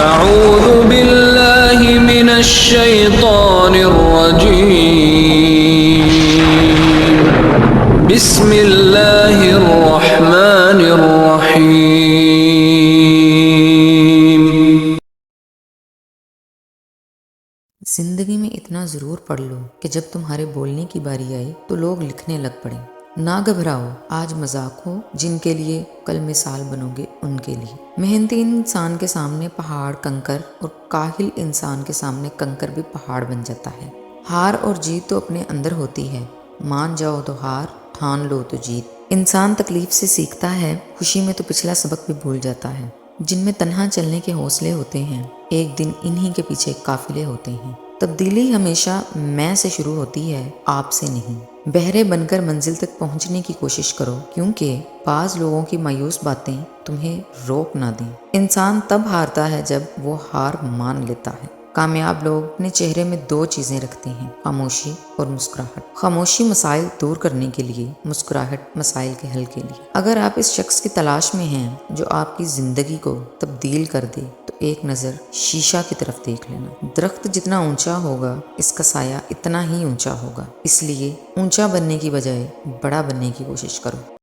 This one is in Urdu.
أعوذ بالله من الشيطان الرجيم بسم الله الرحمن الرحيم. زندگی میں اتنا ضرور پڑھ لو کہ جب تمہارے بولنے کی باری آئے تو لوگ لکھنے لگ پڑیں. نہ گھبراؤ، آج مذاق ہو، جن کے لیے کل مثال بنو گے ان کے لیے. محنتی انسان کے سامنے پہاڑ کنکر اور کاہل انسان کے سامنے کنکر بھی پہاڑ بن جاتا ہے. ہار اور جیت تو اپنے اندر ہوتی ہے. مان جاؤ تو ہار، ٹھان لو تو جیت. انسان تکلیف سے سیکھتا ہے، خوشی میں تو پچھلا سبق بھی بھول جاتا ہے. جن میں تنہا چلنے کے حوصلے ہوتے ہیں، ایک دن انہی کے پیچھے قافلے ہوتے ہیں. تبدیلی ہمیشہ میں سے شروع ہوتی ہے، آپ سے نہیں. بہرے بن کر منزل تک پہنچنے کی کوشش کرو، کیونکہ بعض لوگوں کی مایوس باتیں تمہیں روک نہ دیں. انسان تب ہارتا ہے جب وہ ہار مان لیتا ہے. کامیاب لوگ اپنے چہرے میں 2 چیزیں رکھتے ہیں، خاموشی اور مسکراہٹ. خاموشی مسائل دور کرنے کے لیے، مسکراہٹ مسائل کے حل کے لیے. اگر آپ اس شخص کی تلاش میں ہیں جو آپ کی زندگی کو تبدیل کر دے تو ایک نظر شیشہ کی طرف دیکھ لینا. درخت جتنا اونچا ہوگا اس کا سایہ اتنا ہی اونچا ہوگا. اس لیے اونچا بننے کی بجائے بڑا بننے کی کوشش کرو.